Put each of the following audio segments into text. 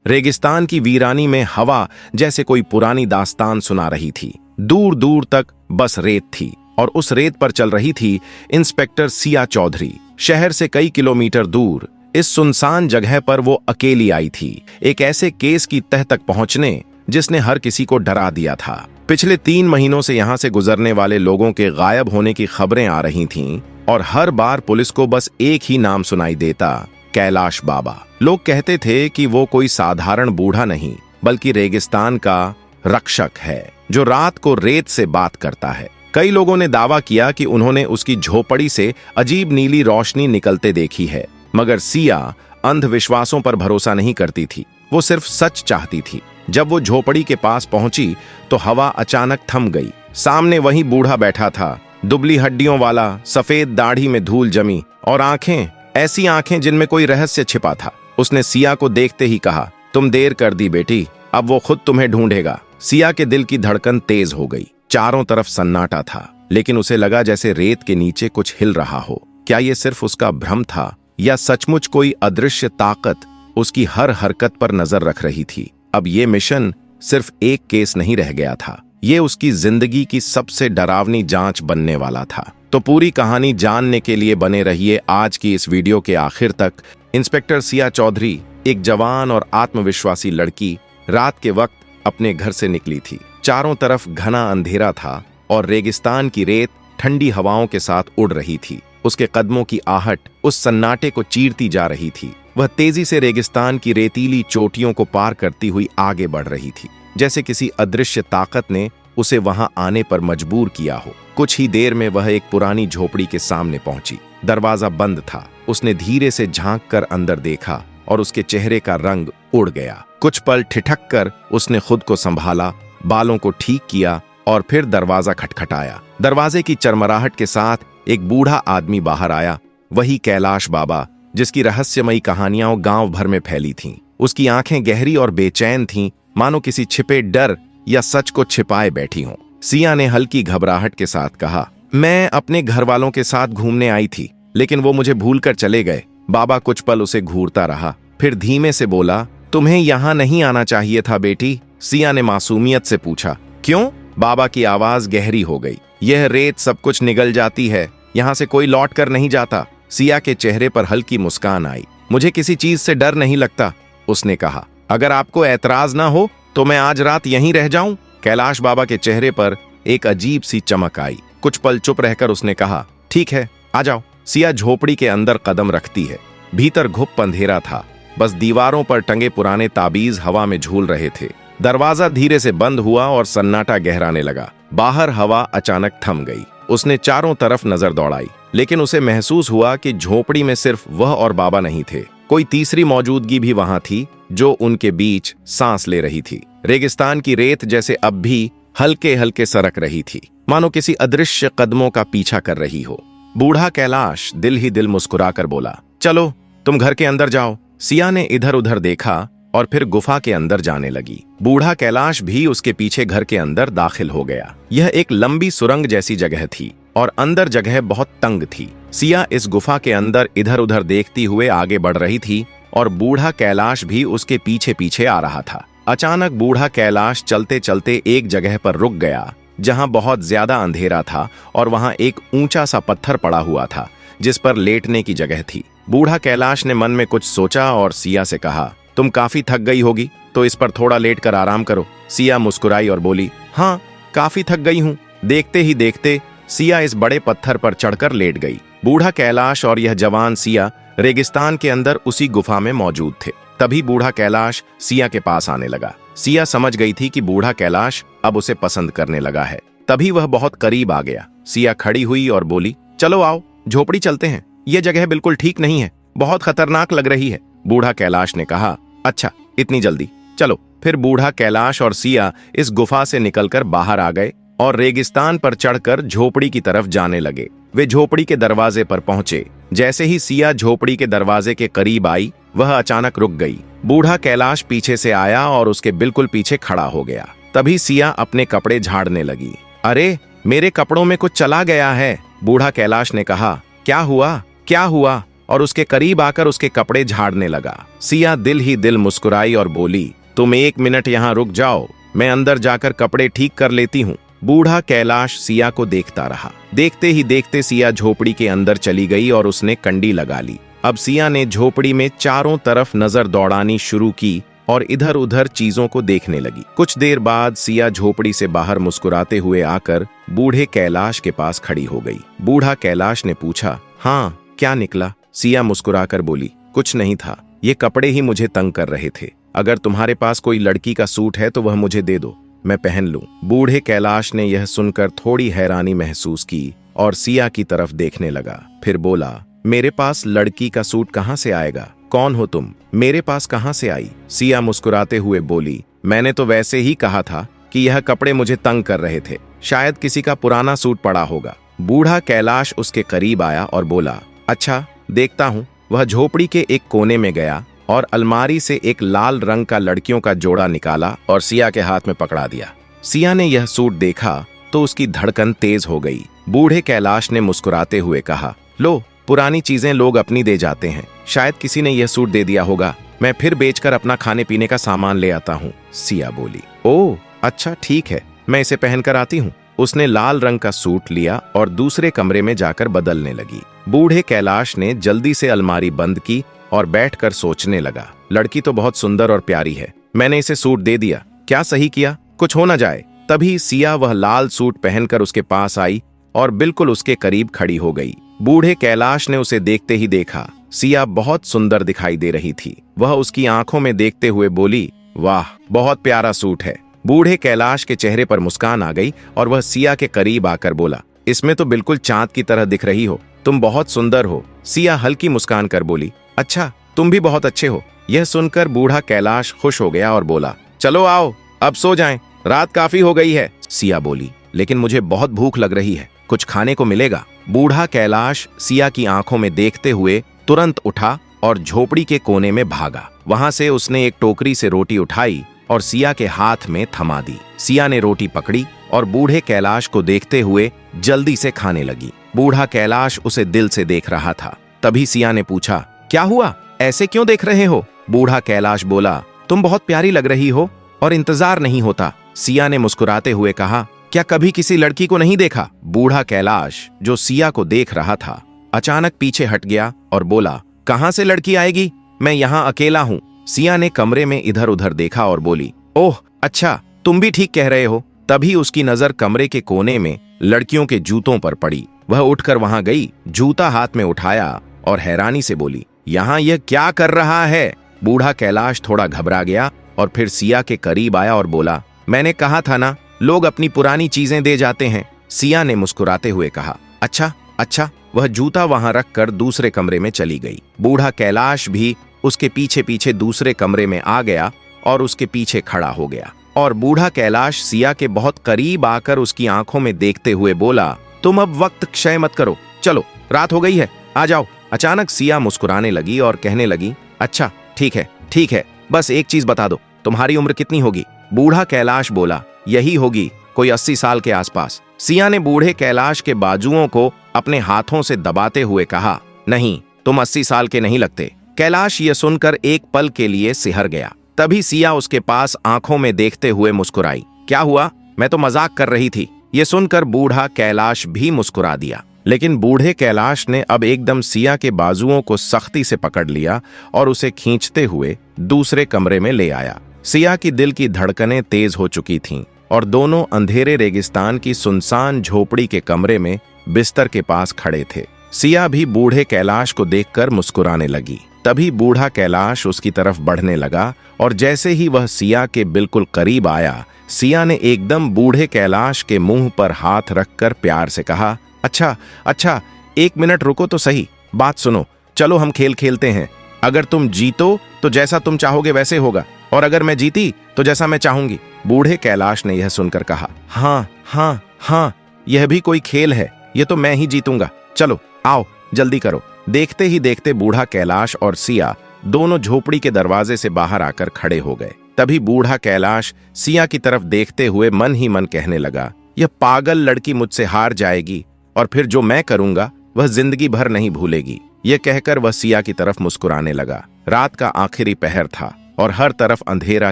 रेगिस्तान की वीरानी में हवा जैसे कोई पुरानी दास्तान सुना रही थी। दूर दूर तक बस रेत थी और उस रेत पर चल रही थी इंस्पेक्टर सिया चौधरी। शहर से कई किलोमीटर दूर इस सुनसान जगह पर वो अकेली आई थी, एक ऐसे केस की तह तक पहुंचने जिसने हर किसी को डरा दिया था। पिछले 3 महीनों से यहां से गुजरने वाले लोगों के गायब होने की खबरें आ रही थीं और हर बार पुलिस को बस एक ही नाम सुनाई देता, कैलाश बाबा। लोग कहते थे कि वो कोई साधारण बूढ़ा नहीं बल्कि रेगिस्तान का रक्षक है जो रात को रेत से बात करता है। कई लोगों ने दावा किया कि उन्होंने उसकी झोपड़ी से अजीब नीली रोशनी निकलते देखी है, मगर सिया अंधविश्वासों पर भरोसा नहीं करती थी। वो सिर्फ सच चाहती थी। जब वो झोपड़ी के पास पहुंची तो हवा अचानक थम गई। सामने वही बूढ़ा बैठा था, दुबली हड्डियों वाला, सफेद दाढ़ी में धूल जमी और आंखें, ऐसी आंखें जिनमें कोई रहस्य छिपा था। उसने सिया को देखते ही कहा, तुम देर कर दी बेटी, अब वो खुद तुम्हें ढूंढेगा। सिया के दिल की धड़कन तेज हो गई। चारों तरफ सन्नाटा था, लेकिन उसे लगा जैसे रेत के नीचे कुछ हिल रहा हो। क्या ये सिर्फ उसका भ्रम था या सचमुच कोई अदृश्य ताकत उसकी हर हरकत पर नजर रख रही थी? अब ये मिशन सिर्फ एक केस नहीं रह गया था, ये उसकी जिंदगी की सबसे डरावनी जांच बनने वाला था। तो पूरी कहानी जानने के लिए बने रहिए आज की इस वीडियो के आखिर तक। इंस्पेक्टर सिया चौधरी, एक जवान और आत्मविश्वासी लड़की, रात के वक्त अपने घर से निकली थी। चारों तरफ घना अंधेरा था और रेगिस्तान की रेत ठंडी हवाओं के साथ उड़ रही थी। उसके कदमों की आहट उस सन्नाटे को चीरती जा रही थी। वह तेजी से रेगिस्तान की रेतीली चोटियों को पार करती हुई आगे बढ़ रही थी, जैसे किसी अदृश्य ताकत ने उसे वहां आने पर मजबूर किया हो। कुछ ही देर में वह एक पुरानी झोपड़ी के सामने पहुंची। दरवाजा बंद था। उसने धीरे से झांक कर अंदर देखा और उसके चेहरे का रंग उड़ गया। कुछ पल ठिठक कर उसने खुद को संभाला, बालों को ठीक किया और फिर दरवाजा खटखटाया। दरवाजे की चरमराहट के साथ एक बूढ़ा आदमी बाहर आया, वही कैलाश बाबा जिसकी रहस्यमयी कहानियां गांव भर में फैली थीं। उसकी आंखें गहरी और बेचैन थीं, मानो किसी छिपे डर या सच को छिपाए बैठी हों। सिया ने हल्की घबराहट के साथ कहा, मैं अपने घर वालों के साथ घूमने आई थी, लेकिन वो मुझे भूलकर चले गए। बाबा कुछ पल उसे घूरता रहा, फिर धीमे से बोला, तुम्हें यहाँ नहीं आना चाहिए था बेटी। सिया ने मासूमियत से पूछा, क्यों? बाबा की आवाज गहरी हो गई। यह रेत सब कुछ निगल जाती है, यहाँ से कोई लौट कर नहीं जाता। सिया के चेहरे पर हल्की मुस्कान आई। मुझे किसी चीज से डर नहीं लगता, उसने कहा। अगर आपको ऐतराज ना हो तो मैं आज रात यहीं रह जाऊं। कैलाश बाबा के चेहरे पर एक अजीब सी चमक आई। कुछ पल चुप रहकर उसने कहा, ठीक है, आ जाओ। सिया झोपड़ी के अंदर कदम रखती है। भीतर घुप अंधेरा था, बस दीवारों पर टंगे पुराने ताबीज हवा में झूल रहे थे। दरवाजा धीरे से बंद हुआ और सन्नाटा गहराने लगा। बाहर हवा अचानक थम गई। उसने चारों तरफ नजर दौड़ाई, लेकिन उसे महसूस हुआ कि झोपड़ी में सिर्फ वह और बाबा नहीं थे, कोई तीसरी मौजूदगी भी वहां थी जो उनके बीच सांस ले रही थी। रेगिस्तान की रेत जैसे अब भी हल्के हल्के सरक रही थी, मानो किसी अदृश्य कदमों का पीछा कर रही हो। बूढ़ा कैलाश दिल ही दिल मुस्कुराकर बोला, चलो तुम घर के अंदर जाओ। सिया ने इधर उधर देखा और फिर गुफा के अंदर जाने लगी। बूढ़ा कैलाश भी उसके पीछे घर के अंदर दाखिल हो गया। यह एक लंबी सुरंग जैसी जगह थी और अंदर जगह बहुत तंग थी। सिया इस गुफा के अंदर इधर उधर देखती हुए आगे बढ़ रही थी और बूढ़ा कैलाश भी उसके पीछे पीछे आ रहा था। अचानक बूढ़ा कैलाश चलते चलते एक जगह पर रुक गया जहां बहुत ज्यादा अंधेरा था और वहां एक ऊंचा सा पत्थर पड़ा हुआ था जिस पर लेटने की जगह थी। बूढ़ा कैलाश ने मन में कुछ सोचा और सिया से कहा, तुम काफी थक गई होगी तो इस पर थोड़ा लेट कर आराम करो। सिया मुस्कुराई और बोली, हाँ, काफी थक गई हूँ। देखते ही देखते सिया इस बड़े पत्थर पर चढ़कर लेट गई। बूढ़ा कैलाश और यह जवान सिया रेगिस्तान के अंदर उसी गुफा में मौजूद थे। तभी बूढ़ा कैलाश सिया के पास आने लगा। सिया समझ गई थी कि बूढ़ा कैलाश अब उसे पसंद करने लगा है। तभी वह बहुत करीब आ गया। सिया खड़ी हुई और बोली, चलो आओ, झोपड़ी चलते हैं। यह जगह बिल्कुल ठीक नहीं है, बहुत खतरनाक लग रही है। बूढ़ा कैलाश ने कहा, अच्छा, इतनी जल्दी, चलो। फिर बूढ़ा कैलाश और सिया इस गुफा से निकलकर बाहर आ गए और रेगिस्तान पर चढ़कर झोपड़ी की तरफ जाने लगे। वे झोपड़ी के दरवाजे पर पहुंचे। जैसे ही सिया झोपड़ी के दरवाजे के करीब आई, वह अचानक रुक गई। बूढ़ा कैलाश पीछे से आया और उसके बिल्कुल पीछे खड़ा हो गया। तभी सिया अपने कपड़े झाड़ने लगी। अरे, मेरे कपड़ों में कुछ चला गया है, बूढ़ा कैलाश ने कहा। क्या हुआ? क्या हुआ? और उसके करीब आकर उसके कपड़े झाड़ने लगा। सिया दिल ही दिल मुस्कुराई और बोली, तुम 1 मिनट यहाँ रुक जाओ, मैं अंदर जाकर कपड़े ठीक कर लेती हूँ। बूढ़ा कैलाश सिया को देखता रहा। देखते ही देखते सिया झोपड़ी के अंदर चली गई और उसने कंडी लगा ली। अब सिया ने झोपड़ी में चारों तरफ नजर दौड़ानी शुरू की और इधर उधर चीजों को देखने लगी। कुछ देर बाद सिया झोपड़ी से बाहर मुस्कुराते हुए आकर बूढ़े कैलाश के पास खड़ी हो गई। बूढ़ा कैलाश ने पूछा, हाँ क्या निकला? सिया मुस्कुराकर बोली, कुछ नहीं था, ये कपड़े ही मुझे तंग कर रहे थे। अगर तुम्हारे पास कोई लड़की का सूट है तो वह मुझे दे दो, मैं पहन लूं। बूढ़े कैलाश ने यह सुनकर थोड़ी हैरानी महसूस की और सिया की तरफ देखने लगा। फिर बोला, मेरे पास लड़की का सूट कहाँ से आएगा? कौन हो तुम? मेरे पास कहाँ से आई? सिया मुस्कुराते हुए बोली, मैंने तो वैसे ही कहा था कि यह कपड़े मुझे तंग कर रहे थे, शायद किसी का पुराना सूट पड़ा होगा। बूढ़ा कैलाश उसके करीब आया और बोला, अच्छा देखता हूँ। वह झोपड़ी के एक कोने में गया और अलमारी से एक लाल रंग का लड़कियों का जोड़ा निकाला और सिया के हाथ में पकड़ा दिया। सिया ने यह सूट देखा तो उसकी धड़कन तेज हो गई। बूढ़े कैलाश ने मुस्कुराते हुए कहा, लो, पुरानी चीजें लोग अपनी दे जाते हैं, शायद किसी ने यह सूट दे दिया होगा, मैं फिर बेचकर अपना खाने पीने का सामान ले आता हूँ। सिया बोली, ओह अच्छा ठीक है, मैं इसे पहनकर आती हूँ। उसने लाल रंग का सूट लिया और दूसरे कमरे में जाकर बदलने लगी। बूढ़े कैलाश ने जल्दी से अलमारी बंद की और बैठकर सोचने लगा, लड़की तो बहुत सुंदर और प्यारी है, मैंने इसे सूट दे दिया, क्या सही किया, कुछ हो न जाए। तभी सिया वह लाल सूट पहनकर उसके पास आई और बिल्कुल उसके करीब खड़ी हो गई। बूढ़े कैलाश ने उसे देखते ही देखा, सिया बहुत सुंदर दिखाई दे रही थी। वह उसकी आंखों में देखते हुए बोली, वाह बहुत प्यारा सूट है। बूढ़े कैलाश के चेहरे पर मुस्कान आ गई और वह सिया के करीब आकर बोला, इसमें तो बिल्कुल चांद की तरह दिख रही हो, तुम बहुत सुंदर हो। सिया हल्की मुस्कान कर बोली, अच्छा तुम भी बहुत अच्छे हो। यह सुनकर बूढ़ा कैलाश खुश हो गया और बोला, चलो आओ अब सो जाएं, रात काफी हो गई है। सिया बोली, लेकिन मुझे बहुत भूख लग रही है, कुछ खाने को मिलेगा? बूढ़ा कैलाश सिया की आंखों में देखते हुए तुरंत उठा और झोपड़ी के कोने में भागा। वहां से उसने एक टोकरी से रोटी उठाई और सिया के हाथ में थमा दी। सिया ने रोटी पकड़ी और बूढ़े कैलाश को देखते हुए जल्दी से खाने लगी। बूढ़ा कैलाश उसे दिल से देख रहा था। तभी सिया ने पूछा, क्या हुआ, ऐसे क्यों देख रहे हो? बूढ़ा कैलाश बोला, तुम बहुत प्यारी लग रही हो और इंतजार नहीं होता। सिया ने मुस्कुराते हुए कहा, क्या कभी किसी लड़की को नहीं देखा? बूढ़ा कैलाश जो सिया को देख रहा था अचानक पीछे हट गया और बोला, कहां से लड़की आएगी, मैं यहाँ अकेला हूँ। सिया ने कमरे में इधर उधर देखा और बोली, ओह अच्छा तुम भी ठीक कह रहे हो। तभी उसकी नजर कमरे के कोने में लड़कियों के जूतों पर पड़ी। वह उठकर वहां गई, जूता हाथ में उठाया और हैरानी से बोली, यहाँ यह क्या कर रहा है? बूढ़ा कैलाश थोड़ा घबरा गया और फिर सिया के करीब आया और बोला, मैंने कहा था ना, लोग अपनी पुरानी चीजें दे जाते हैं। सिया ने मुस्कुराते हुए कहा, अच्छा अच्छा। वह जूता वहां रखकर दूसरे कमरे में चली गई। बूढ़ा कैलाश भी उसके पीछे पीछे दूसरे कमरे में आ गया और उसके पीछे खड़ा हो गया और बूढ़ा कैलाश सिया के बहुत करीब आकर उसकी आंखों में देखते हुए बोला, तुम अब वक्त क्षय मत करो, चलो रात हो गई है, आ जाओ। अचानक सिया मुस्कुराने लगी और कहने लगी, अच्छा ठीक है, बस एक चीज बता दो, तुम्हारी उम्र कितनी होगी? बूढ़ा कैलाश बोला, यही होगी कोई 80 साल के आसपास। सिया ने बूढ़े कैलाश के बाजुओं को अपने हाथों से दबाते हुए कहा, नहीं तुम 80 साल के नहीं लगते। कैलाश ये सुनकर एक पल के लिए सिहर गया। तभी सिया उसके पास आंखों में देखते हुए मुस्कुराई, क्या हुआ, मैं तो मजाक कर रही थी। ये सुनकर बूढ़ा कैलाश भी मुस्कुरा दिया। लेकिन बूढ़े कैलाश ने अब एकदम सिया के बाजुओं को सख्ती से पकड़ लिया और उसे खींचते हुए दूसरे कमरे में ले आया। सिया की दिल की धड़कनें तेज हो चुकी थीं और दोनों अंधेरे रेगिस्तान की सुनसान झोपड़ी के कमरे में बिस्तर के पास खड़े थे। सिया भी बूढ़े कैलाश को देखकर मुस्कुराने लगी। तभी बूढ़ा कैलाश उसकी तरफ बढ़ने लगा और जैसे ही वह सिया के बिल्कुल करीब आया, सिया ने एकदम बूढ़े कैलाश के मुंह पर हाथ रखकर प्यार से कहा, अच्छा 1 मिनट रुको तो सही, बात सुनो, चलो हम खेल खेलते हैं। अगर तुम जीतो तो जैसा तुम चाहोगे वैसे होगा, और अगर मैं जीती तो जैसा मैं चाहूंगी। बूढ़े कैलाश ने यह सुनकर कहा, हाँ, यह भी कोई खेल है, ये तो मैं ही जीतूंगा, चलो आओ जल्दी करो। देखते ही देखते बूढ़ा कैलाश और सिया दोनों झोपड़ी के दरवाजे से बाहर आकर खड़े हो गए। तभी बूढ़ा कैलाश सिया की तरफ देखते हुए मन ही मन कहने लगा, यह पागल लड़की मुझसे हार जाएगी और फिर जो मैं करूंगा वह जिंदगी भर नहीं भूलेगी। यह कहकर वह सिया की तरफ मुस्कुराने लगा। रात का आखिरी पहर था और हर तरफ अंधेरा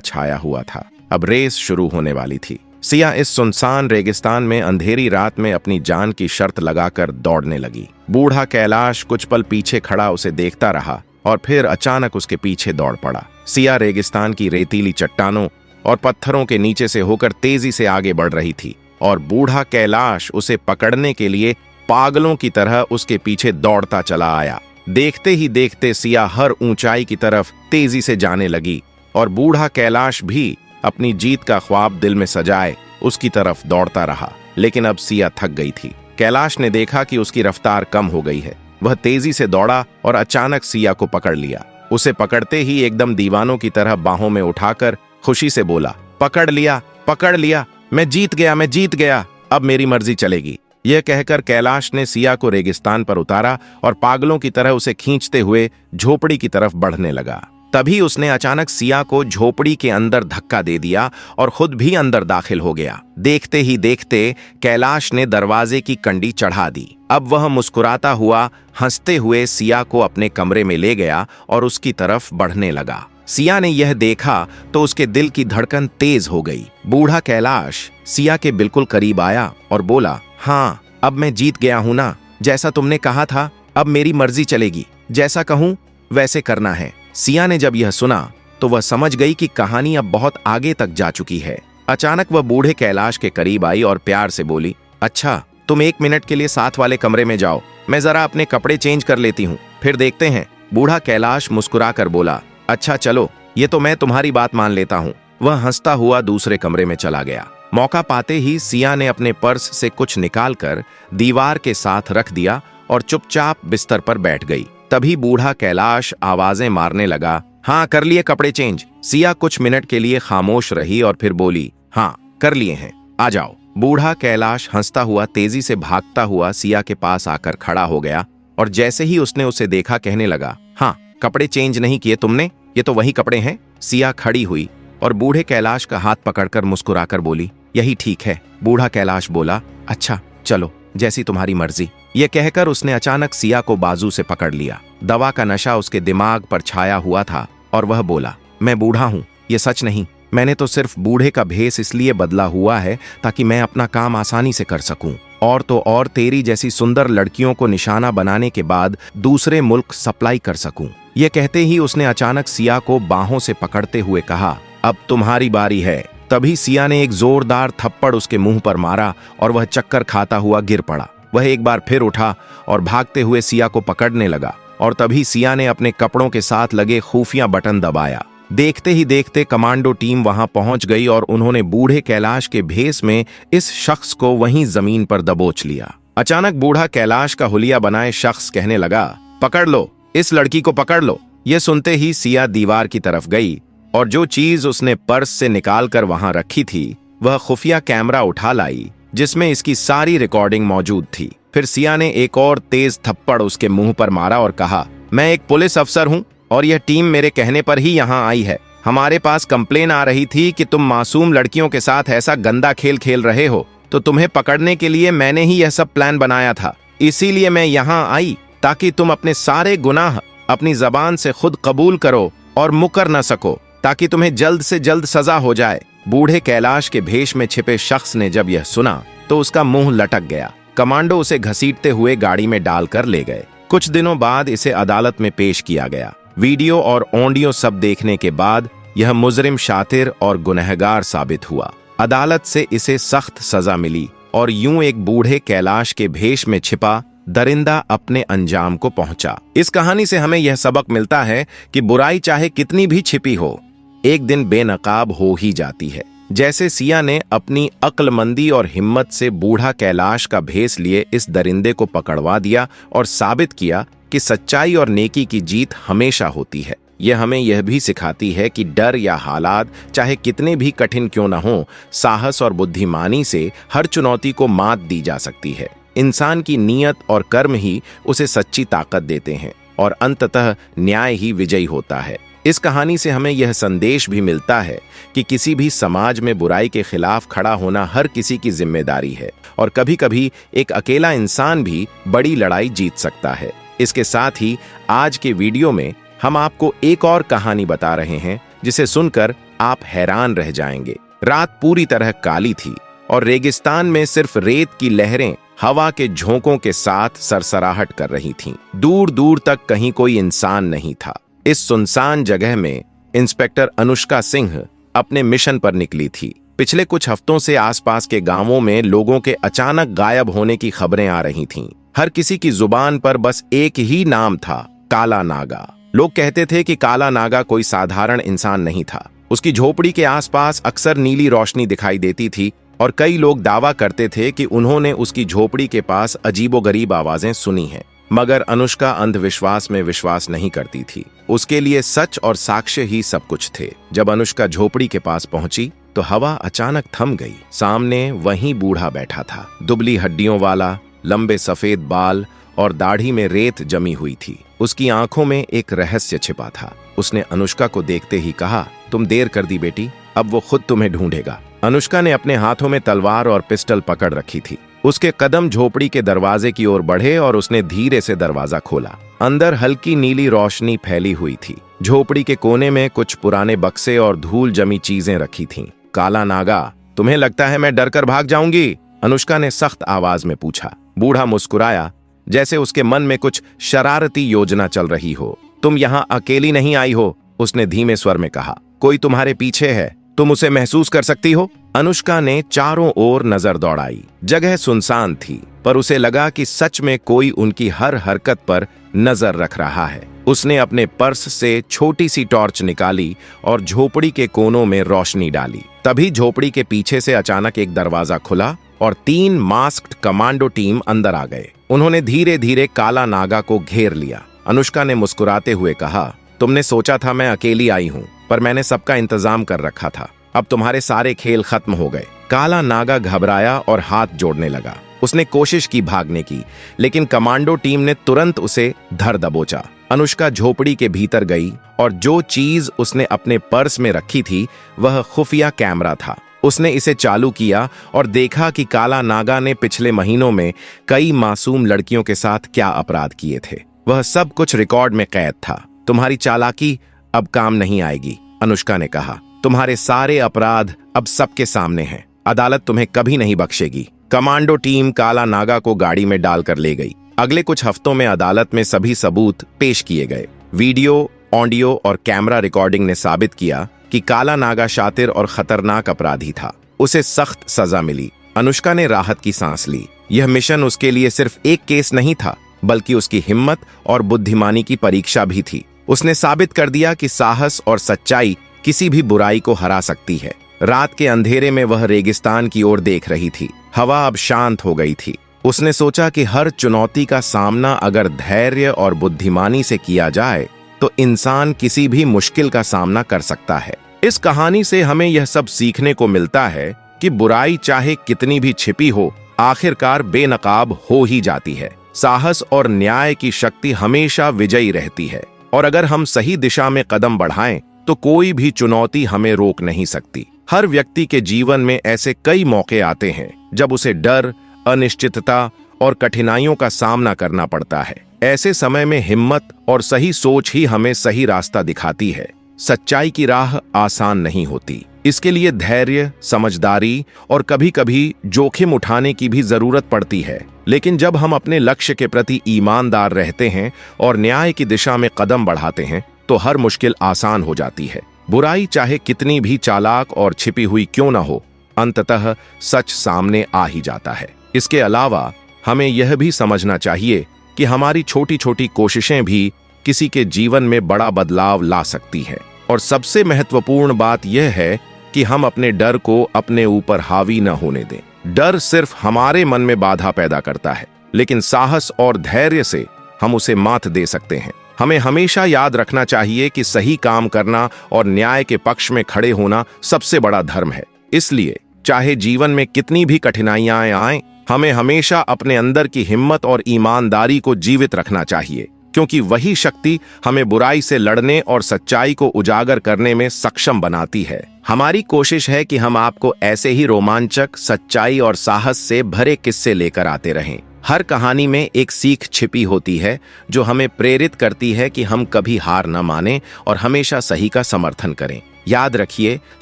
छाया हुआ था। अब रेस शुरू होने वाली थी। सिया इस सुनसान रेगिस्तान में अंधेरी रात में अपनी जान की शर्त लगाकर दौड़ने लगी। बूढ़ा कैलाश कुछ पल पीछे खड़ा उसे देखता रहा और फिर अचानक उसके पीछे दौड़ पड़ा। सिया रेगिस्तान की रेतीली चट्टानों और पत्थरों के नीचे से होकर तेजी से आगे बढ़ रही थी और बूढ़ा कैलाश उसे पकड़ने के लिए पागलों की तरह उसके पीछे दौड़ता चला आया। देखते ही देखते सिया हर ऊंचाई की तरफ तेजी से जाने लगी और बूढ़ा कैलाश भी अपनी जीत का ख्वाब दिल में सजाए उसकी तरफ दौड़ता रहा। लेकिन अब सिया थक गई थी। कैलाश ने देखा कि उसकी रफ्तार कम हो गई है। वह तेजी से दौड़ा और अचानक सिया को पकड़ लिया। उसे पकड़ते ही एकदम दीवानों की तरह बाहों में उठाकर खुशी से बोला, पकड़ लिया, मैं जीत गया, अब मेरी मर्जी चलेगी। यह कहकर कैलाश ने सिया को रेगिस्तान पर उतारा और पागलों की तरह उसे खींचते हुए झोपड़ी की तरफ बढ़ने लगा। तभी उसने अचानक सिया को झोपड़ी के अंदर धक्का दे दिया और खुद भी अंदर दाखिल हो गया। देखते ही देखते कैलाश ने दरवाजे की कंडी चढ़ा दी। अब वह मुस्कुराता हुआ हंसते हुए सिया को अपने कमरे में ले गया और उसकी तरफ बढ़ने लगा। सिया ने यह देखा तो उसके दिल की धड़कन तेज हो गई। बूढ़ा कैलाश सिया के बिल्कुल करीब आया और बोला, हाँ, अब मैं जीत गया हूं ना। जैसा तुमने कहा था, अब मेरी मर्जी चलेगी। जैसा कहूं वैसे करना है। सिया ने जब यह सुना तो वह समझ गई कि कहानी अब बहुत आगे तक जा चुकी है। अचानक वह बूढ़े कैलाश के करीब आई और प्यार से बोली, अच्छा, तुम 1 मिनट के लिए साथ वाले कमरे में जाओ, मैं जरा अपने कपड़े चेंज कर लेती हूँ, फिर देखते हैं। बूढ़ा कैलाश मुस्कुराकर बोला, अच्छा चलो, ये तो मैं तुम्हारी बात मान लेता हूँ। वह हंसता हुआ दूसरे कमरे में चला गया। मौका पाते ही सिया ने अपने पर्स से कुछ निकालकर दीवार के साथ रख दिया और चुपचाप बिस्तर पर बैठ गई। तभी बूढ़ा कैलाश आवाजें मारने लगा, हाँ, कर लिए कपड़े चेंज। सिया कुछ मिनट के लिए खामोश रही और फिर बोली, हाँ, कर लिए हैं, आ जाओ। बूढ़ा कैलाश हंसता हुआ तेजी से भागता हुआ सिया के पास आकर खड़ा हो गया और जैसे ही उसने उसे देखा कहने लगा, हाँ, कपड़े चेंज नहीं किए तुमने? ये तो वही कपड़े हैं। सिया खड़ी हुई और बूढ़े कैलाश का हाथ पकड़कर मुस्कुराकर बोली, यही ठीक है। बूढ़ा कैलाश बोला, अच्छा चलो, जैसी तुम्हारी मर्जी। यह कहकर उसने अचानक सिया को बाजू से पकड़ लिया। दवा का नशा उसके दिमाग पर छाया हुआ था और वह बोला, मैं बूढ़ा हूं, ये सच नहीं। मैंने तो सिर्फ बूढ़े का भेष इसलिए बदला हुआ है ताकि मैं अपना काम आसानी से कर सकूं, और तो और तेरी जैसी सुंदर लड़कियों को निशाना बनाने के बाद दूसरे मुल्क सप्लाई कर सकूं। यह कहते ही उसने अचानक सिया को बाहों से पकड़ते हुए कहा, अब तुम्हारी बारी है। तभी सिया ने एक जोरदार थप्पड़ उसके मुंह पर मारा और वह चक्कर खाता हुआ गिर पड़ा। वह एक बार फिर उठा और भागते हुए सिया को पकड़ने लगा और तभी सिया ने अपने कपड़ों के साथ लगे खुफिया बटन दबाया। देखते ही देखते कमांडो टीम वहां पहुंच गई और उन्होंने बूढ़े कैलाश के भेष में इस शख्स को वहीं जमीन पर दबोच लिया। अचानक बूढ़ा कैलाश का हुलिया बनाए शख्स कहने लगा, पकड़ लो, इस लड़की को पकड़ लो। यह सुनते ही सिया दीवार की तरफ गई और जो चीज उसने पर्स से निकालकर वहां रखी थी वह खुफिया कैमरा उठा लाई जिसमें इसकी सारी रिकॉर्डिंग मौजूद थी। फिर सिया ने एक और तेज थप्पड़ उसके मुंह पर मारा और कहा, मैं एक पुलिस अफसर हूं और यह टीम मेरे कहने पर ही यहां आई है। हमारे पास कंप्लेन आ रही थी कि तुम मासूम लड़कियों के साथ ऐसा गंदा खेल खेल रहे हो, तो तुम्हें पकड़ने के लिए मैंने ही यह सब प्लान बनाया था। इसीलिए मैं यहां आई ताकि तुम अपने सारे गुनाह अपनी जबान से खुद कबूल करो और मुकर न सको, ताकि तुम्हें जल्द से जल्द सजा हो जाए। बूढ़े कैलाश के भेष में छिपे शख्स ने जब यह सुना तो उसका मुंह लटक गया। कमांडो उसे घसीटते हुए गाड़ी में डालकर ले गए। कुछ दिनों बाद इसे अदालत में पेश किया गया। वीडियो और ऑडियो सब देखने के बाद यह मुजरिम शातिर और गुनहगार साबित हुआ। अदालत से इसे सख्त सजा मिली और यूं एक बूढ़े कैलाश के भेष में छिपा दरिंदा अपने अंजाम को पहुंचा। इस कहानी से हमें यह सबक मिलता है कि बुराई चाहे कितनी भी छिपी हो, एक दिन बेनकाब हो ही जाती है। जैसे सिया ने अपनी अक्लमंदी और हिम्मत से बूढ़ा कैलाश का भेष लिए इस दरिंदे को पकड़वा दिया और साबित किया कि सच्चाई और नेकी की जीत हमेशा होती है। यह हमें यह भी सिखाती है कि डर या हालात चाहे कितने भी कठिन क्यों न हो, साहस और बुद्धिमानी से हर चुनौती को मात दी जा सकती है। इंसान की नीयत और कर्म ही उसे सच्ची ताकत देते हैं और अंततः न्याय ही विजयी होता है। इस कहानी से हमें यह संदेश भी मिलता है कि किसी भी समाज में बुराई के खिलाफ खड़ा होना हर किसी की जिम्मेदारी है और कभी कभी एक अकेला इंसान भी बड़ी लड़ाई जीत सकता है। इसके साथ ही आज के वीडियो में हम आपको एक और कहानी बता रहे हैं जिसे सुनकर आप हैरान रह जाएंगे। रात पूरी तरह काली थी और रेगिस्तान में सिर्फ रेत की लहरें हवा के झोंकों के साथ सरसराहट कर रही थीं। दूर दूर तक कहीं कोई इंसान नहीं था। इस सुनसान जगह में इंस्पेक्टर अनुष्का सिंह अपने मिशन पर निकली थी। पिछले कुछ हफ्तों से आसपास के गांवों में लोगों के अचानक गायब होने की खबरें आ रही थीं। हर किसी की जुबान पर बस एक ही नाम था, काला नागा। लोग कहते थे कि काला नागा कोई साधारण इंसान नहीं था। उसकी झोपड़ी के आसपास अक्सर नीली रोशनी दिखाई देती थी और कई लोग दावा करते थे कि उन्होंने उसकी झोपड़ी के पास अजीबोगरीब आवाजें सुनी हैं। मगर अनुष्का अंधविश्वास में विश्वास नहीं करती थी। उसके लिए सच और साक्ष्य ही सब कुछ थे। जब अनुष्का झोपड़ी के पास पहुंची तो हवा अचानक थम गई। सामने वहीं बूढ़ा बैठा था, दुबली हड्डियों वाला, लंबे सफेद बाल और दाढ़ी में रेत जमी हुई थी। उसकी आंखों में एक रहस्य छिपा था। उसने अनुष्का को देखते ही कहा, तुम देर कर दी बेटी, अब वो खुद तुम्हें ढूंढेगा। अनुष्का ने अपने हाथों में तलवार और पिस्टल पकड़ रखी थी। उसके कदम झोपड़ी के दरवाजे की ओर बढ़े और उसने धीरे से दरवाजा खोला। अंदर हल्की नीली रोशनी फैली हुई थी। झोपड़ी के कोने में कुछ पुराने बक्से और धूल जमी चीजें रखी थीं। काला नागा, तुम्हें लगता है मैं डर कर भाग जाऊंगी? अनुष्का ने सख्त आवाज में पूछा। बूढ़ा मुस्कुराया, जैसे उसके मन में कुछ शरारती योजना चल रही हो। तुम यहाँ अकेली नहीं आई हो, उसने धीमे स्वर में कहा। कोई तुम्हारे पीछे है, तुम उसे महसूस कर सकती हो? अनुष्का ने चारों ओर नजर दौड़ाई। जगह सुनसान थी, पर उसे लगा कि सच में कोई उनकी हर हरकत पर नजर रख रहा है। उसने अपने पर्स से छोटी सी टॉर्च निकाली और झोपड़ी के कोनों में रोशनी डाली। तभी झोपड़ी के पीछे से अचानक एक दरवाजा खुला और 3 मास्क्ड कमांडो टीम अंदर आ गए। उन्होंने धीरे धीरे काला नागा को घेर लिया। अनुष्का ने मुस्कुराते हुए कहा, तुमने सोचा था मैं अकेली आई हूं, पर मैंने सबका इंतजाम कर रखा था। अब तुम्हारे सारे खेल खत्म हो गए। काला नागा घबराया और हाथ जोड़ने लगा। उसने कोशिश की भागने की, लेकिन कमांडो टीम ने तुरंत उसे धर दबोचा। अनुष्का झोपड़ी के भीतर गई और जो चीज उसने अपने पर्स में रखी थी वह खुफिया कैमरा था। उसने इसे चालू किया और देखा कि काला नागा ने पिछले महीनों में कई मासूम लड़कियों के साथ क्या अपराध किए थे। वह सब कुछ रिकॉर्ड में कैद था। तुम्हारी चालाकी अब काम नहीं आएगी, अनुष्का ने कहा। तुम्हारे सारे अपराध अब सबके सामने हैं। अदालत तुम्हें कभी नहीं बख्शेगी। कमांडो टीम काला नागा को गाड़ी में डालकर ले गई। अगले कुछ हफ्तों में अदालत में सभी सबूत पेश किए गए। वीडियो, ऑडियो और कैमरा रिकॉर्डिंग ने साबित किया कि काला नागा शातिर और खतरनाक अपराधी था। उसे सख्त सजा मिली। अनुष्का ने राहत की सांस ली। यह मिशन उसके लिए सिर्फ एक केस नहीं था, बल्कि उसकी हिम्मत और बुद्धिमानी की परीक्षा भी थी। उसने साबित कर दिया कि साहस और सच्चाई किसी भी बुराई को हरा सकती है। रात के अंधेरे में वह रेगिस्तान की ओर देख रही थी। हवा अब शांत हो गई थी। उसने सोचा कि हर चुनौती का सामना अगर धैर्य और बुद्धिमानी से किया जाए तो इंसान किसी भी मुश्किल का सामना कर सकता है। इस कहानी से हमें यह सब सीखने को मिलता है कि बुराई चाहे कितनी भी छिपी हो, आखिरकार बेनकाब हो ही जाती है। साहस और न्याय की शक्ति हमेशा विजयी रहती है और अगर हम सही दिशा में कदम बढ़ाएं तो कोई भी चुनौती हमें रोक नहीं सकती। हर व्यक्ति के जीवन में ऐसे कई मौके आते हैं जब उसे डर, अनिश्चितता और कठिनाइयों का सामना करना पड़ता है। ऐसे समय में हिम्मत और सही सोच ही हमें सही रास्ता दिखाती है। सच्चाई की राह आसान नहीं होती। इसके लिए धैर्य, समझदारी और कभी कभी जोखिम उठाने की भी जरूरत पड़ती है। लेकिन जब हम अपने लक्ष्य के प्रति ईमानदार रहते हैं और न्याय की दिशा में कदम बढ़ाते हैं तो हर मुश्किल आसान हो जाती है। बुराई चाहे कितनी भी चालाक और छिपी हुई क्यों न हो, अंततः सच सामने आ ही जाता है। इसके अलावा हमें यह भी समझना चाहिए कि हमारी छोटी छोटी कोशिशें भी किसी के जीवन में बड़ा बदलाव ला सकती है। और सबसे महत्वपूर्ण बात यह है कि हम अपने डर को अपने ऊपर हावी न होने दें। डर सिर्फ हमारे मन में बाधा पैदा करता है, लेकिन साहस और धैर्य से हम उसे मात दे सकते हैं। हमें हमेशा याद रखना चाहिए कि सही काम करना और न्याय के पक्ष में खड़े होना सबसे बड़ा धर्म है। इसलिए चाहे जीवन में कितनी भी कठिनाइयां आएं, हमें हमेशा अपने अंदर की हिम्मत और ईमानदारी को जीवित रखना चाहिए, क्योंकि वही शक्ति हमें बुराई से लड़ने और सच्चाई को उजागर करने में सक्षम बनाती है। हमारी कोशिश है कि हम आपको ऐसे ही रोमांचक, सच्चाई और साहस से भरे किस्से लेकर आते रहें। हर कहानी में एक सीख छिपी होती है जो हमें प्रेरित करती है कि हम कभी हार न मानें और हमेशा सही का समर्थन करें। याद रखिए,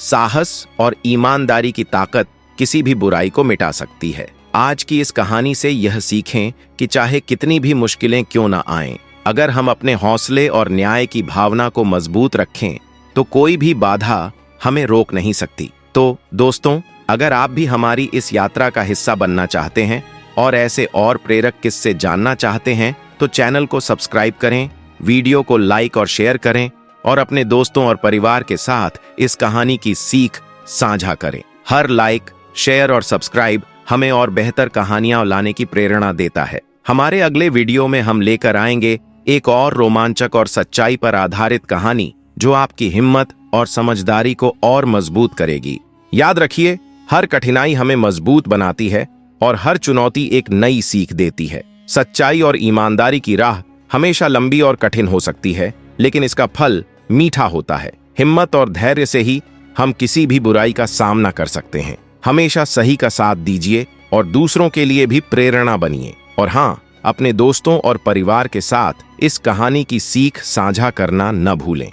साहस और ईमानदारी की ताकत किसी भी बुराई को मिटा सकती है। आज की इस कहानी से यह सीखें कि चाहे कितनी भी मुश्किलें क्यों न आएं, अगर हम अपने हौसले और न्याय की भावना को मजबूत रखें तो कोई भी बाधा हमें रोक नहीं सकती। तो दोस्तों, अगर आप भी हमारी इस यात्रा का हिस्सा बनना चाहते हैं और ऐसे और प्रेरक किस्से जानना चाहते हैं तो चैनल को सब्सक्राइब करें, वीडियो को लाइक और शेयर करें और अपने दोस्तों और परिवार के साथ इस कहानी की सीख साझा करें। हर लाइक, शेयर और सब्सक्राइब हमें और बेहतर कहानियां लाने की प्रेरणा देता है। हमारे अगले वीडियो में हम लेकर आएंगे एक और रोमांचक और सच्चाई पर आधारित कहानी जो आपकी हिम्मत और समझदारी को और मजबूत करेगी। याद रखिए, हर कठिनाई हमें मजबूत बनाती है और हर चुनौती एक नई सीख देती है। सच्चाई और ईमानदारी की राह हमेशा लंबी और कठिन हो सकती है, लेकिन इसका फल मीठा होता है। हिम्मत और धैर्य से ही हम किसी भी बुराई का सामना कर सकते हैं। हमेशा सही का साथ दीजिए और दूसरों के लिए भी प्रेरणा बनिए। और हाँ, अपने दोस्तों और परिवार के साथ इस कहानी की सीख साझा करना न भूलें।